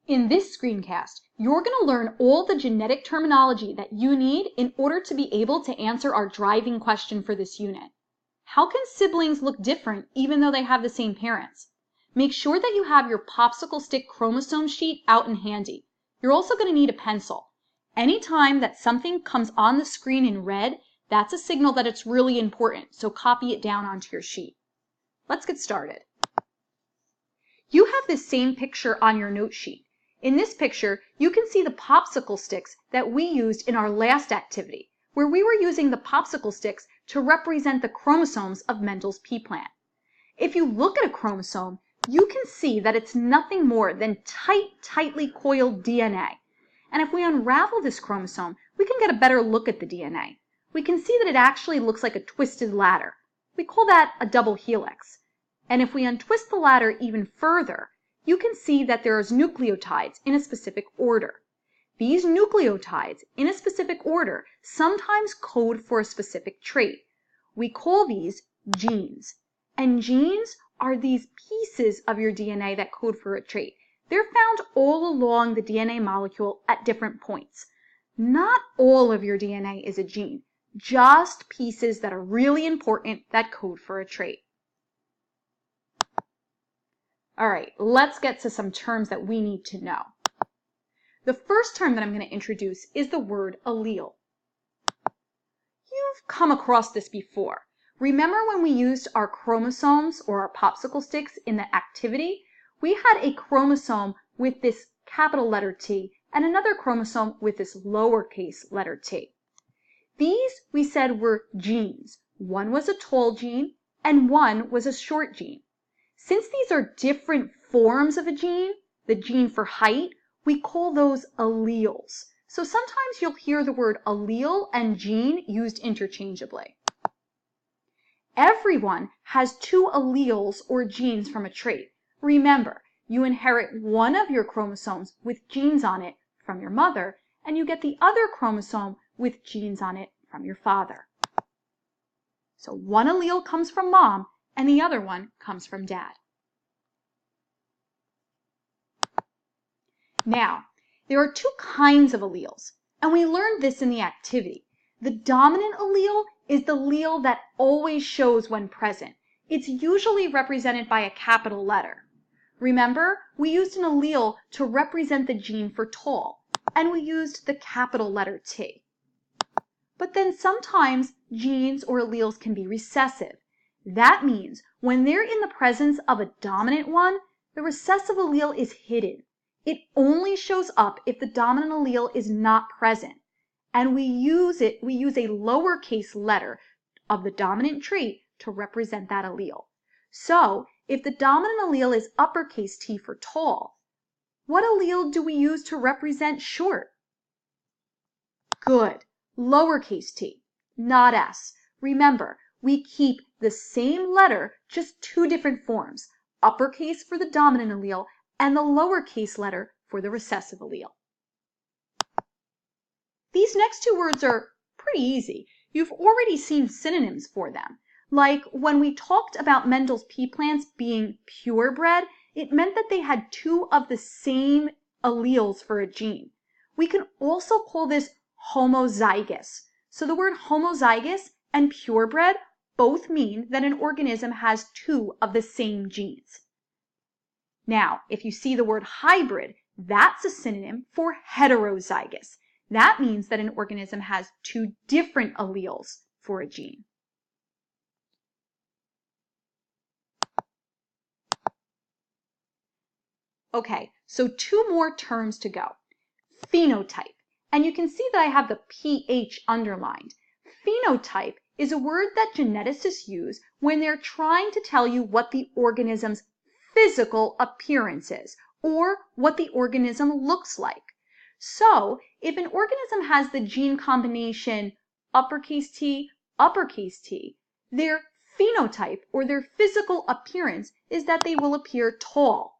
In this screencast, you're going to learn all the genetic terminology that you need in order to be able to answer our driving question for this unit. How can siblings look different even though they have the same parents? Make sure that you have your popsicle stick chromosome sheet out and handy. You're also going to need a pencil. Anytime that something comes on the screen in red, that's a signal that it's really important, so copy it down onto your sheet. Let's get started. You have this same picture on your note sheet. In this picture, you can see the popsicle sticks that we used in our last activity, where we were using the popsicle sticks to represent the chromosomes of Mendel's pea plant. If you look at a chromosome, you can see that it's nothing more than tightly coiled DNA. And if we unravel this chromosome, we can get a better look at the DNA. We can see that it actually looks like a twisted ladder. We call that a double helix. And if we untwist the ladder even further, you can see that there's nucleotides in a specific order. These nucleotides in a specific order sometimes code for a specific trait. We call these genes. And genes are these pieces of your DNA that code for a trait. They're found all along the DNA molecule at different points. Not all of your DNA is a gene, just pieces that are really important that code for a trait. All right, let's get to some terms that we need to know. The first term that I'm going to introduce is the word allele. You've come across this before. Remember when we used our chromosomes or our popsicle sticks in the activity? We had a chromosome with this capital letter T and another chromosome with this lowercase letter t. These we said were genes. One was a tall gene and one was a short gene. Since these are different forms of a gene, the gene for height, we call those alleles. So sometimes you'll hear the word allele and gene used interchangeably. Everyone has two alleles or genes from a trait. Remember, you inherit one of your chromosomes with genes on it from your mother, and you get the other chromosome with genes on it from your father. So one allele comes from mom, and the other one comes from dad. Now, there are two kinds of alleles, and we learned this in the activity. The dominant allele is the allele that always shows when present. It's usually represented by a capital letter. Remember, we used an allele to represent the gene for tall, and we used the capital letter T. But then sometimes genes or alleles can be recessive. That means when they're in the presence of a dominant one, the recessive allele is hidden. It only shows up if the dominant allele is not present. And we use a lowercase letter of the dominant trait to represent that allele. So if the dominant allele is uppercase T for tall, what allele do we use to represent short? Good, lowercase t, not S. Remember, we keep the same letter, just two different forms, uppercase for the dominant allele and the lowercase letter for the recessive allele. These next two words are pretty easy. You've already seen synonyms for them. Like when we talked about Mendel's pea plants being purebred, it meant that they had two of the same alleles for a gene. We can also call this homozygous. So the word homozygous and purebred both mean that an organism has two of the same genes. Now, if you see the word hybrid, that's a synonym for heterozygous. That means that an organism has two different alleles for a gene. Okay, so two more terms to go. Phenotype. And you can see that I have the PH underlined. Phenotype is a word that geneticists use when they're trying to tell you what the organism's physical appearance is, or what the organism looks like. So, if an organism has the gene combination uppercase T, their phenotype or their physical appearance is that they will appear tall.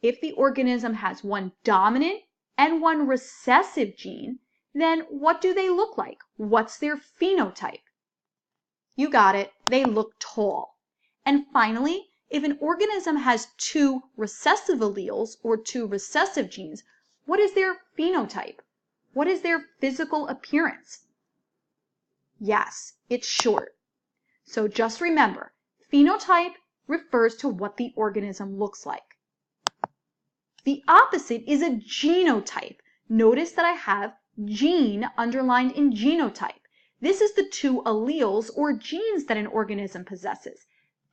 If the organism has one dominant and one recessive gene, then what do they look like? What's their phenotype? You got it, they look tall. And finally, If an organism has two recessive alleles or two recessive genes, what is their phenotype? What is their physical appearance? Yes, it's short. So just remember, phenotype refers to what the organism looks like. The opposite is a genotype. Notice that I have gene underlined in genotype. This is the two alleles or genes that an organism possesses.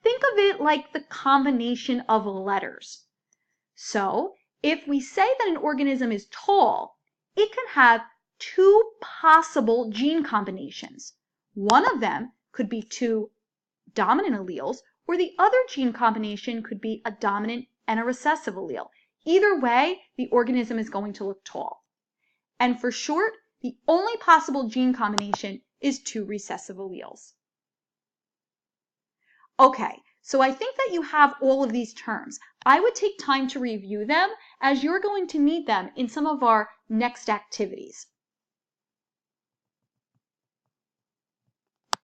Think of it like the combination of letters. So, if we say that an organism is tall, it can have two possible gene combinations. One of them could be two dominant alleles, or the other gene combination could be a dominant and a recessive allele. Either way, the organism is going to look tall. And for short, the only possible gene combination is two recessive alleles. Okay, so I think that you have all of these terms. I would take time to review them as you're going to need them in some of our next activities.